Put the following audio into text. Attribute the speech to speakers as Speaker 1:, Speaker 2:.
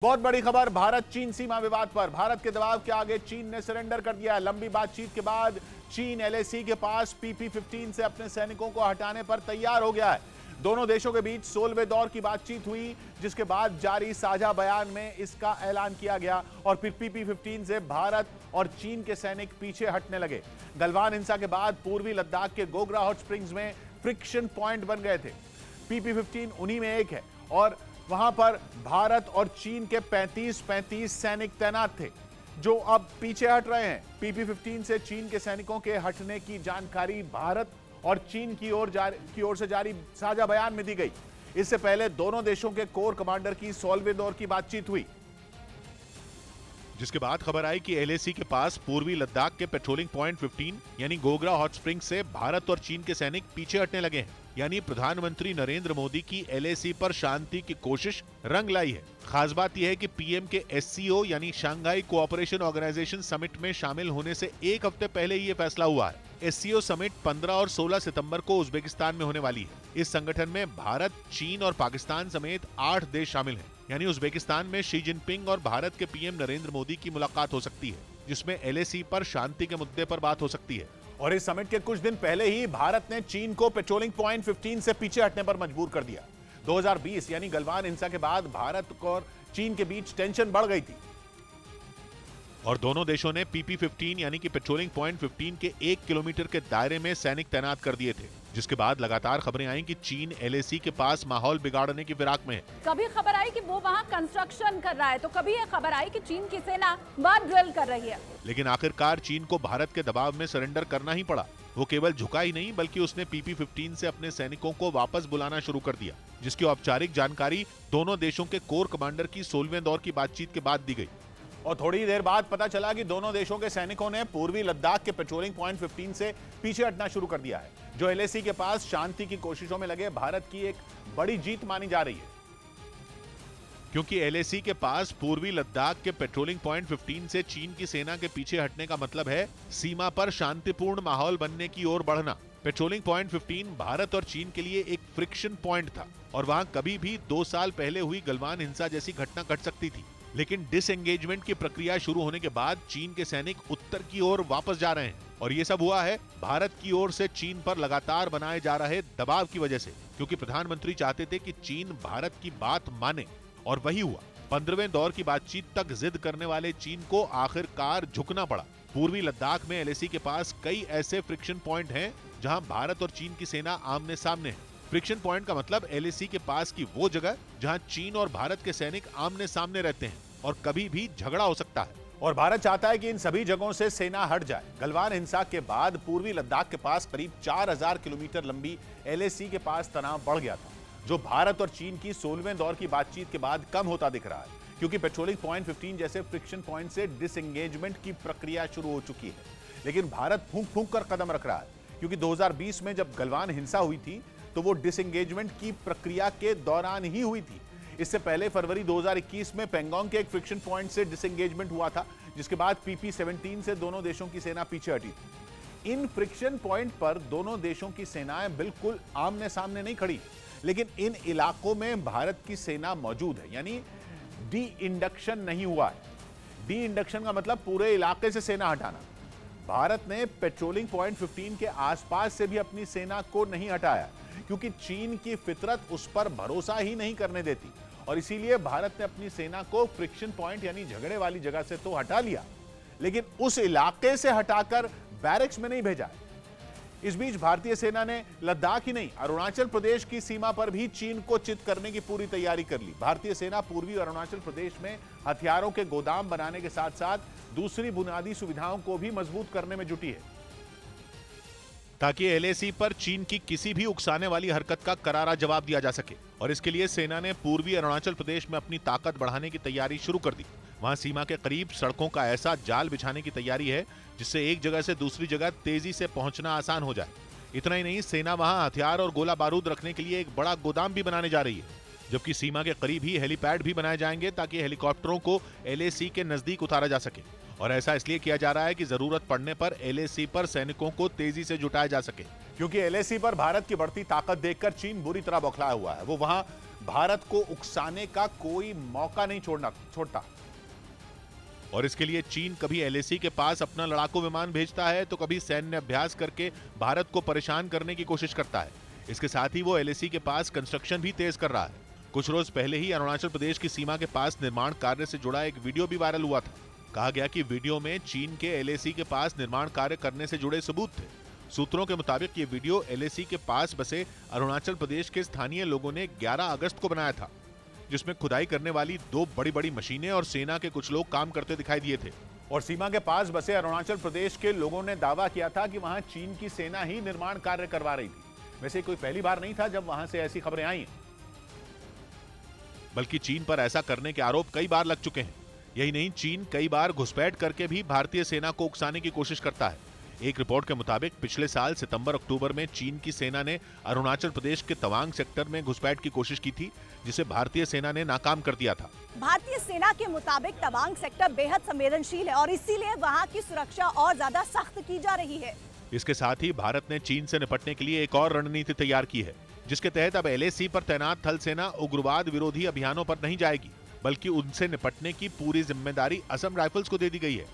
Speaker 1: बहुत बड़ी खबर भारत चीन सीमा विवाद पर। भारत के दबाव के आगे चीन ने सरेंडर कर दिया है। लंबी बातचीत के बाद चीन एलएसी के पास PP-15 से अपने सैनिकों को हटाने पर तैयार हो गया है। दोनों देशों के बीच 16वें दौर की बातचीत हुई, जिसके बाद जारी साझा बयान में इसका ऐलान किया गया और फिर PP-15 से भारत और चीन के सैनिक पीछे हटने लगे। गलवान हिंसा के बाद पूर्वी लद्दाख के गोगरा हॉट स्प्रिंग्स में फ्रिक्शन पॉइंट बन गए थे। PP-15 उन्हीं में एक है और वहां पर भारत और चीन के 35 सैनिक तैनात थे, जो अब पीछे हट रहे हैं। PP-15 से चीन के सैनिकों के हटने की जानकारी भारत और चीन की ओर से जारी साझा बयान में दी गई। इससे पहले दोनों देशों के कोर कमांडर की 16वें दौर की बातचीत हुई,
Speaker 2: जिसके बाद खबर आई कि एलएसी के पास पूर्वी लद्दाख के पेट्रोलिंग पॉइंट 15 यानी गोगरा हॉट स्प्रिंग से भारत और चीन के सैनिक पीछे हटने लगे हैं। यानी प्रधानमंत्री नरेंद्र मोदी की एलएसी पर शांति की कोशिश रंग लाई है। खास बात यह है कि पीएम के SCO यानी शंघाई कोऑपरेशन ऑर्गेनाइजेशन समिट में शामिल होने से एक हफ्ते पहले ही ये फैसला हुआ है। SCO समिट 15 और 16 सितंबर को उज्बेकिस्तान में होने वाली है। इस संगठन में भारत, चीन और पाकिस्तान समेत 8 देश शामिल हैं। यानी उज्बेकिस्तान में शी जिनपिंग और भारत के पीएम नरेंद्र मोदी की मुलाकात हो सकती है, जिसमें एलएसी पर शांति के मुद्दे पर बात हो सकती है।
Speaker 1: और इस समिट के कुछ दिन पहले ही भारत ने चीन को पेट्रोलिंग पॉइंट 15 से पीछे हटने पर मजबूर कर दिया। 2020 यानी गलवान हिंसा के बाद भारत और चीन के बीच टेंशन बढ़ गई थी
Speaker 2: और दोनों देशों ने PP-15 यानी कि पेट्रोलिंग पॉइंट 15 के 1 किलोमीटर के दायरे में सैनिक तैनात कर दिए थे, जिसके बाद लगातार खबरें आई कि चीन एलएसी के पास माहौल बिगाड़ने की फिराक में है।
Speaker 3: कभी खबर आई कि वो वहां कंस्ट्रक्शन कर रहा है, तो कभी ये खबर आई कि चीन की सेना वहां ड्रिल कर रही है।
Speaker 2: लेकिन आखिरकार चीन को भारत के दबाव में सरेंडर करना ही पड़ा। वो केवल झुका ही नहीं, बल्कि उसने PP-15 से अपने सैनिकों को वापस बुलाना शुरू कर दिया, जिसकी औपचारिक जानकारी दोनों देशों के कोर कमांडर की 16वें दौर की बातचीत के बाद दी गई।
Speaker 1: और थोड़ी देर बाद पता चला कि दोनों देशों के सैनिकों ने पूर्वी लद्दाख के पेट्रोलिंग पॉइंट 15 से पीछे हटना शुरू कर दिया है, जो एलएसी के पास शांति की कोशिशों में लगे भारत की एक बड़ी जीत मानी जा रही है।
Speaker 2: क्योंकि एलएसी के पास पूर्वी लद्दाख के पेट्रोलिंग पॉइंट 15 से चीन की सेना के पीछे हटने का मतलब है सीमा पर शांतिपूर्ण माहौल बनने की ओर बढ़ना। पेट्रोलिंग पॉइंट 15 भारत और चीन के लिए एक फ्रिक्शन पॉइंट था और वहां कभी भी 2 साल पहले हुई गलवान हिंसा जैसी घटना घट सकती थी। लेकिन डिसएंगेजमेंट की प्रक्रिया शुरू होने के बाद चीन के सैनिक उत्तर की ओर वापस जा रहे हैं और ये सब हुआ है भारत की ओर से चीन पर लगातार बनाए जा रहे दबाव की वजह से, क्योंकि प्रधानमंत्री चाहते थे कि चीन भारत की बात माने और वही हुआ। 15वें दौर की बातचीत तक जिद करने वाले चीन को आखिरकार झुकना पड़ा। पूर्वी लद्दाख में एलएसी के पास कई ऐसे फ्रिक्शन पॉइंट हैं जहां भारत और चीन की सेना आमने सामने है। फ्रिक्शन पॉइंट का मतलब एलएसी के पास की वो जगह जहां चीन और भारत के सैनिक आमने सामने रहते हैं और कभी भी झगड़ा हो सकता है।
Speaker 1: और भारत चाहता है कि इन सभी जगहों से सेना हट जाए। गलवान हिंसा के बाद पूर्वी लद्दाख के पास करीब 4000 किलोमीटर लंबी एलएसी के पास तनाव बढ़ गया था, जो भारत और चीन की 16वें दौर की बातचीत के बाद कम होता दिख रहा है, क्योंकि पेट्रोलिंग पॉइंट 15 जैसे फ्रिक्शन पॉइंट से डिसएंगेजमेंट की प्रक्रिया शुरू हो चुकी है। लेकिन भारत फूंक फूंक कर कदम रख रहा है, क्योंकि 2020 में जब गलवान हिंसा हुई थी तो वो डिसएंगेजमेंट की प्रक्रिया के दौरान ही हुई थी। इससे पहले फरवरी 2021 में पेंगोंग के एक फ्रिक्शन पॉइंट से डिसएंगेजमेंट हुआ था, जिसके बाद PP-17 से दोनों देशों की सेना पीछे हटी थी। इन फ्रिक्शन पॉइंट पर दोनों देशों की सेनाएं बिल्कुल आमने सामने नहीं खड़ी, लेकिन इन इलाकों में भारत की सेना मौजूद है, यानी डी इंडक्शन नहीं हुआ है। डी इंडक्शन का मतलब पूरे इलाके से सेना हटाना। भारत ने पेट्रोलिंग पॉइंट 15 के आसपास से भी अपनी सेना को नहीं हटाया, क्योंकि चीन की फितरत उस पर भरोसा ही नहीं करने देती और इसीलिए भारत ने अपनी सेना को फ्रिक्शन पॉइंट यानी झगड़े वाली जगह से तो हटा लिया, लेकिन उस इलाके से हटाकर बैरक्स में नहीं भेजा। इस बीच भारतीय सेना ने लद्दाख ही नहीं, अरुणाचल प्रदेश की सीमा पर भी चीन को चित करने की पूरी तैयारी कर ली। भारतीय सेना पूर्वी अरुणाचल प्रदेश में हथियारों के गोदाम बनाने के साथ साथ दूसरी बुनियादी सुविधाओं को भी मजबूत करने में जुटी है,
Speaker 2: ताकि एलएसी पर चीन की किसी भी उकसाने वाली हरकत का करारा जवाब दिया जा सके। और इसके लिए सेना ने पूर्वी अरुणाचल प्रदेश में अपनी ताकत बढ़ाने की तैयारी शुरू कर दी। वहां सीमा के करीब सड़कों का ऐसा जाल बिछाने की तैयारी है जिससे एक जगह से दूसरी जगह तेजी से पहुंचना आसान हो जाए। इतना ही नहीं, सेना वहां हथियार और गोला बारूद रखने के लिए एक बड़ा गोदाम भी बनाने जा रही है, जबकि सीमा के करीब ही हेलीपैड भी बनाए जाएंगे ताकि हेलीकॉप्टरों को एलएसी के नजदीक उतारा जा सके। और ऐसा इसलिए किया जा रहा है कि जरूरत पड़ने पर एलएसी पर सैनिकों को तेजी से जुटाया जा सके,
Speaker 1: क्योंकि एलएसी पर भारत की बढ़ती ताकत देखकर चीन बुरी तरह बौखलाया हुआ है। वो वहां भारत को उकसाने का कोई मौका नहीं छोड़ता।
Speaker 2: और इसके लिए चीन कभी एलएसी के पास अपना लड़ाकू विमान भेजता है तो कभी सैन्य अभ्यास करके भारत को परेशान करने की कोशिश करता है। इसके साथ ही वो एलएसी के पास कंस्ट्रक्शन भी तेज कर रहा है। कुछ रोज पहले ही अरुणाचल प्रदेश की सीमा के पास निर्माण कार्य से जुड़ा एक वीडियो भी वायरल हुआ था। कहा गया कि वीडियो में चीन के एलएसी के पास निर्माण कार्य करने से जुड़े सबूत थे। सूत्रों के मुताबिक ये वीडियो एलएसी के पास बसे अरुणाचल प्रदेश के स्थानीय लोगों ने 11 अगस्त को बनाया था, जिसमें खुदाई करने वाली 2 बड़ी मशीनें और सेना के कुछ लोग काम करते दिखाई दिए थे।
Speaker 1: और सीमा के पास बसे अरुणाचल प्रदेश के लोगों ने दावा किया था कि वहां चीन की सेना ही निर्माण कार्य करवा रही थी। वैसे कोई पहली बार नहीं था जब वहां से ऐसी खबरें आई,
Speaker 2: बल्कि चीन पर ऐसा करने के आरोप कई बार लग चुके हैं। यही नहीं, चीन कई बार घुसपैठ करके भी भारतीय सेना को उकसाने की कोशिश करता है। एक रिपोर्ट के मुताबिक पिछले साल सितंबर-अक्टूबर में चीन की सेना ने अरुणाचल प्रदेश के तवांग सेक्टर में घुसपैठ की कोशिश की थी, जिसे भारतीय सेना ने नाकाम कर दिया था।
Speaker 4: भारतीय सेना के मुताबिक तवांग सेक्टर बेहद संवेदनशील है और इसीलिए वहां की सुरक्षा और ज्यादा सख्त की जा रही है।
Speaker 2: इसके साथ ही भारत ने चीन से निपटने के लिए एक और रणनीति तैयार की है, जिसके तहत अब एलएसी पर तैनात थल सेना उग्रवाद विरोधी अभियानों पर नहीं जाएगी, बल्कि उनसे निपटने की पूरी जिम्मेदारी असम राइफल्स को दे दी गई है।